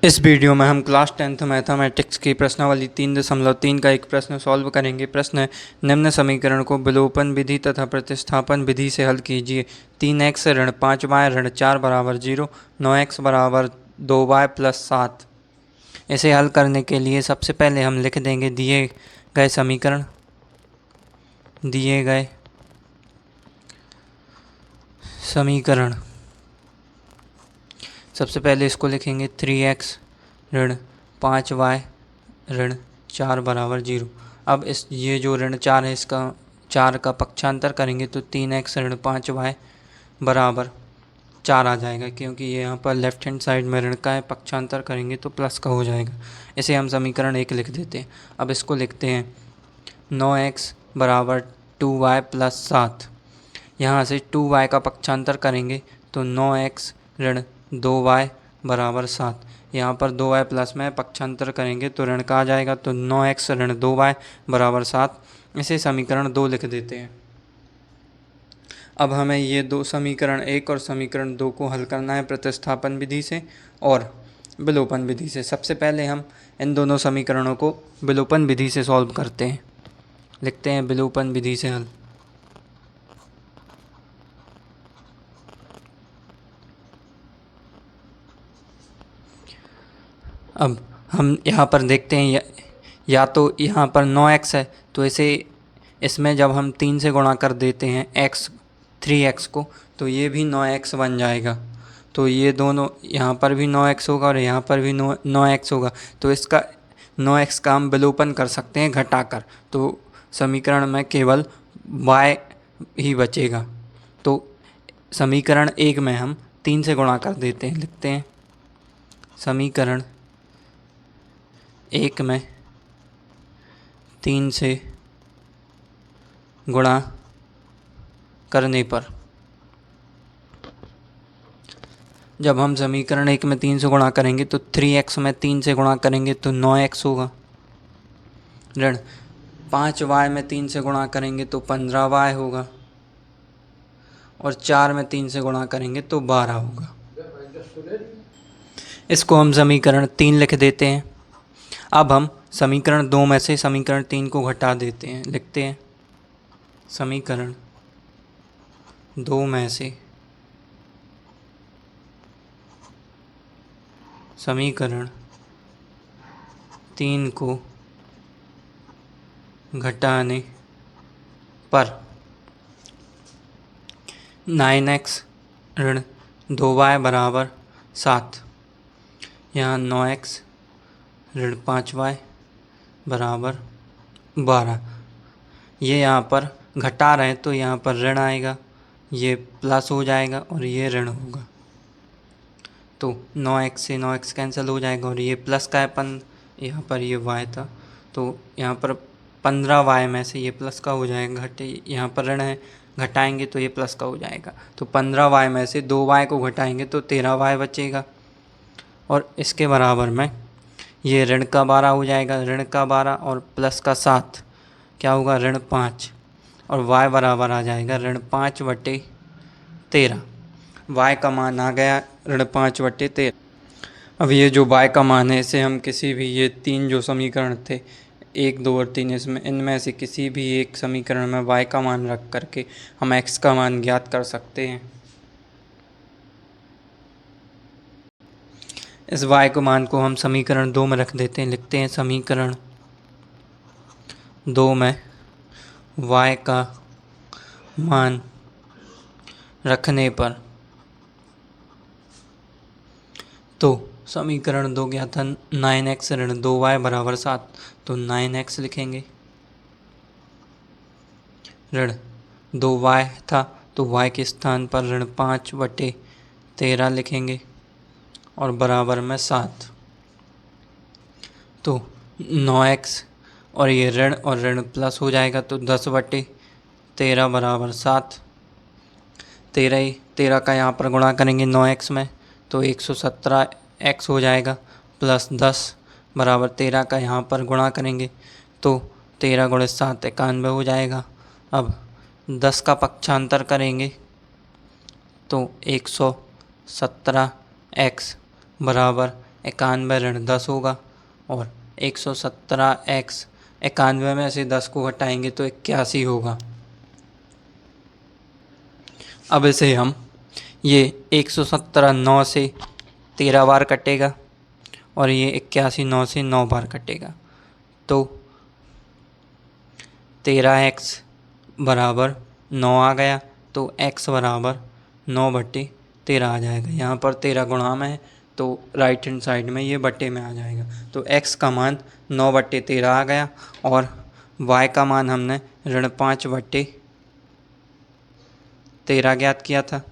इस वीडियो में हम क्लास 10th मैथमेटिक्स की प्रश्नावली 3.3 का एक प्रश्न सॉल्व करेंगे। प्रश्न है, निम्न समीकरण को विलोपन विधि तथा प्रतिस्थापन विधि से हल कीजिए। 3x ऋण 5y ऋण 4 बराबर 0, 9x बराबर 2y प्लस 7। इसे हल करने के लिए सबसे पहले हम लिख देंगे दिए गए समीकरण। सबसे पहले इसको लिखेंगे 3x ऋण 5y ऋण 4 बराबर 0। अब ये जो ऋण 4 है इसका 4 का पक्षांतर करेंगे तो 3x ऋण 5y बराबर 4 आ जाएगा, क्योंकि ये यहाँ पर लेफ्ट हैंड साइड में ऋण का है, पक्षांतर करेंगे तो प्लस का हो जाएगा। इसे हम समीकरण 1 लिख देते हैं। अब इसको लिखते हैं 9x बराबर 2y प्लस 7। यहाँ से 2y का पक्षांतर करेंगे तो 9x ऋण 2y बराबर 7। यहाँ पर 2y प्लस में पक्षांतर करेंगे तो ऋण का आ जाएगा, तो 9x ऋण 2y बराबर 7। इसे समीकरण 2 लिख देते हैं। अब हमें ये दो समीकरण 1 और समीकरण 2 को हल करना है प्रतिस्थापन विधि से और विलोपन विधि से। सबसे पहले हम इन दोनों समीकरणों को विलोपन विधि से सॉल्व करते हैं। लिखते हैं विलोपन विधि से हल। अब हम यहाँ पर देखते हैं या तो यहाँ पर 9x है तो इसमें जब हम 3 से गुणा कर देते हैं 3x को, तो ये भी 9x बन जाएगा। तो ये दोनों यहाँ पर भी 9x होगा और यहाँ पर भी 9x होगा। तो इसका 9x का हम विलोपन कर सकते हैं घटाकर, तो समीकरण में केवल y ही बचेगा। तो समीकरण 1 में हम 3 से गुणा कर देते हैं। लिखते हैं समीकरण 1 में 3 से गुणा करने पर, जब हम समीकरण 1 में 3 से गुणा करेंगे तो 3x में 3 से गुणा करेंगे तो 9x होगा, ऋण 5y में 3 से गुणा करेंगे तो 15y होगा और 4 में 3 से गुणा करेंगे तो 12 होगा। इसको हम समीकरण 3 लिख देते हैं। अब हम समीकरण 2 में से समीकरण 3 को घटा देते हैं। लिखते हैं समीकरण 2 में से समीकरण 3 को घटाने पर 9x ऋण 2y बराबर 7। यहाँ 9x ऋण 5y बराबर 12। ये यहाँ पर घटा रहे हैं तो यहाँ पर ऋण आएगा, ये प्लस हो जाएगा और ये ऋण होगा। तो 9x से 9x कैंसिल हो जाएगा और ये प्लस का है यहाँ पर ये y था, तो यहाँ पर 15y में से ये प्लस का हो जाएगा। यहाँ पर ऋण है, घटाएंगे तो ये प्लस का हो जाएगा। तो 15y में से 2y को घटाएंगे तो 13y बचेगा और इसके बराबर में ये ऋण का 12 हो जाएगा। ऋण का 12 और प्लस का 7 क्या होगा, ऋण 5, और y बराबर आ जाएगा ऋण 5/13। y का मान आ गया ऋण 5/13। अब ये जो y का मान है इसे हम किसी भी, ये 3 जो समीकरण थे 1, 2 और 3, इनमें से किसी भी एक समीकरण में y का मान रख करके हम x का मान ज्ञात कर सकते हैं। इस y को मान को हम समीकरण 2 में रख देते हैं। लिखते हैं समीकरण 2 में y का मान रखने पर, तो समीकरण 2 क्या था, 9x ऋण 2y बराबर 7। तो 9x लिखेंगे, ऋण 2y था तो y के स्थान पर ऋण 5/13 लिखेंगे और बराबर में 7। तो 9x और ये ऋण और ऋण प्लस हो जाएगा तो 10/13 बराबर 7। 13 का यहाँ पर गुणा करेंगे 9x में तो 117x हो जाएगा, प्लस 10 बराबर 13 का यहाँ पर गुणा करेंगे तो 13 × 7 91 हो जाएगा। अब 10 का पक्षांतर करेंगे तो 117x बराबर 91 ऋण 10 होगा और 117x 91 में से 10 को घटाएंगे तो 81 होगा। अब इसे हम ये 117 9 से 13 बार कटेगा और ये 81 9 से 9 बार कटेगा तो 13x बराबर 9 आ गया तो x बराबर 9/13 आ जाएगा। यहाँ पर 13 गुणा में है तो राइट हैंड साइड में ये बट्टे में आ जाएगा तो x का मान 9/13 आ गया और y का मान हमने ऋण 5/13 ज्ञात किया था।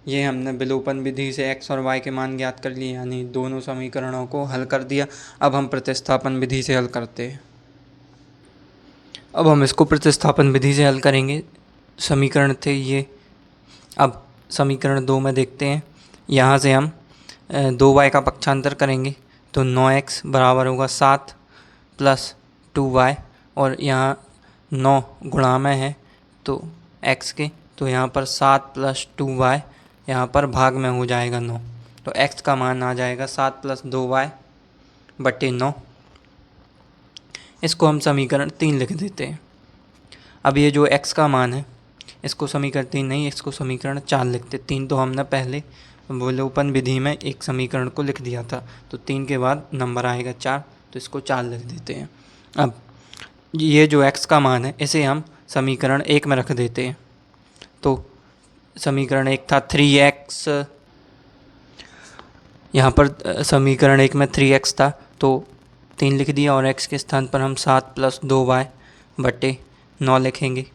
ये हमने विलोपन विधि से x और y के मान ज्ञात कर लिए, यानी दोनों समीकरणों को हल कर दिया। अब हम प्रतिस्थापन विधि से हल करते हैं। अब हम इसको प्रतिस्थापन विधि से हल करेंगे। समीकरण थे ये। अब समीकरण 2 में देखते हैं। यहाँ से हम 2y का पक्षांतर करेंगे तो 9x बराबर होगा 7 + 2y और यहाँ 9 गुणा में है तो x के, तो यहाँ पर 7 + 2y यहाँ पर भाग में हो जाएगा 9 तो x का मान आ जाएगा 7 + 2y/9। इसको हम समीकरण 3 लिख देते हैं। अब ये जो x का मान है इसको समीकरण 3 नहीं, इसको समीकरण 4 लिखते। 3 तो हमने पहले विलोपन विधि में एक समीकरण को लिख दिया था तो 3 के बाद नंबर आएगा 4 तो इसको 4 लिख देते हैं। अब ये जो x का मान है इसे हम समीकरण 1 में रख देते हैं तो समीकरण 1 था 3x, यहाँ पर समीकरण 1 में 3x था तो 3 लिख दिया और x के स्थान पर हम 7 + 2y/9 लिखेंगे।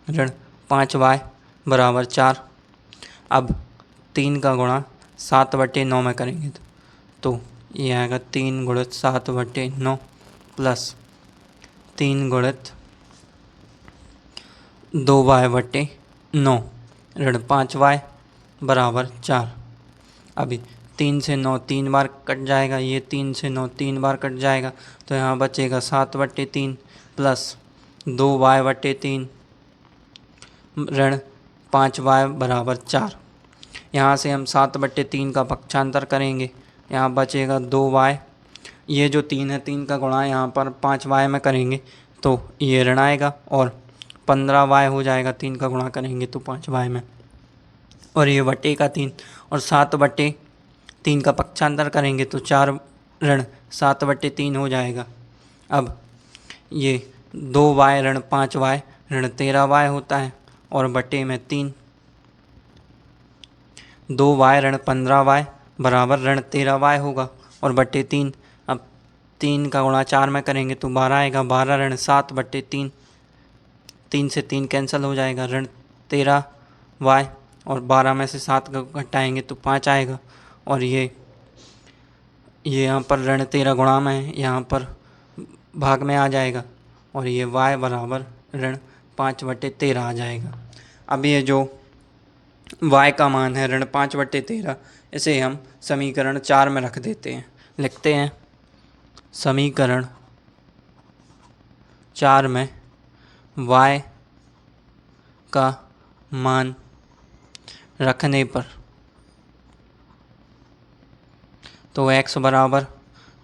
ऋण 5y बराबर 4। अब 3 का गुणा 7/9 में करेंगे तो ये आएगा 3 × 7/9 प्लस 3 × 2y/9 ऋण 5y बराबर 4। अभी 3 से 9 3 बार कट जाएगा, ये 3 से 9 3 बार कट जाएगा तो यहाँ बचेगा 7/3 प्लस 2y/3 ऋण 5y बराबर 4। यहाँ से हम 7/3 का पक्षांतर करेंगे, यहाँ बचेगा 2y। ये जो 3 है 3 का गुणा यहाँ पर 5y में करेंगे तो ये ऋण आएगा और 15y हो जाएगा। 3 का गुणा करेंगे तो 5y में और ये बटे का 3 और 7/3 का पक्षांतर करेंगे तो 4 ऋण 7/3 हो जाएगा। अब ये 2y ऋण 5y ऋण 13y होता है और बटे में 3, 2y ऋण 15y बराबर ऋण 13y होगा और बटे 3। अब 3 का गुणा 4 में करेंगे तो 12 आएगा। 12 ऋण 7/3, 3 से 3 कैंसिल हो जाएगा। ऋण 13y और 12 में से 7 का घटाएंगे तो 5 आएगा और ये यहाँ पर ऋण 13 गुणा में है, यहाँ पर भाग में आ जाएगा और ये y बराबर ऋण 5/13 आ जाएगा। अब ये जो y का मान है ऋण 5/13 इसे हम समीकरण 4 में रख देते हैं। लिखते हैं समीकरण 4 में y का मान रखने पर तो x बराबर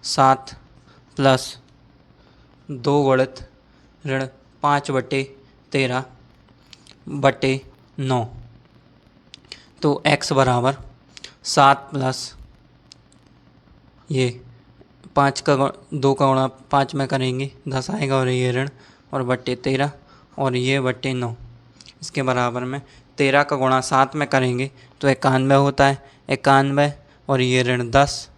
7 + 2 × ऋण 5/13/9 तो x बराबर 7 + ये 5 का 2 का गुणा 5 में करेंगे 10 आएगा और ये ऋण और बटे 13 और ये बटे 9 इसके बराबर में 13 का गुणा 7 में करेंगे तो 91 होता है। 91 और ये ऋण 10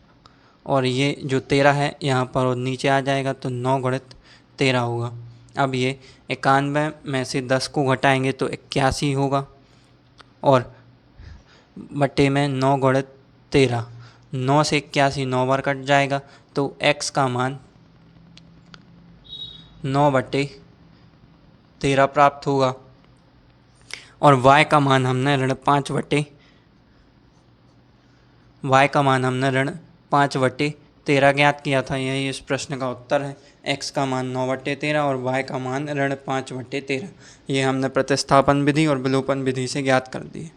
और ये जो 13 है यहाँ पर और नीचे आ जाएगा तो 9 × 13 होगा। अब ये 91 में से 10 को घटाएंगे तो 81 होगा और बटे में 9 × 13, 9 से 81 9 बार कट जाएगा तो x का मान 9/13 प्राप्त होगा और y का मान हमने ऋण 5/13 ज्ञात किया था। यही इस प्रश्न का उत्तर है। x का मान 9/13 और y का मान ऋण 5/13। ये हमने प्रतिस्थापन विधि और विलोपन विधि से ज्ञात कर दिए।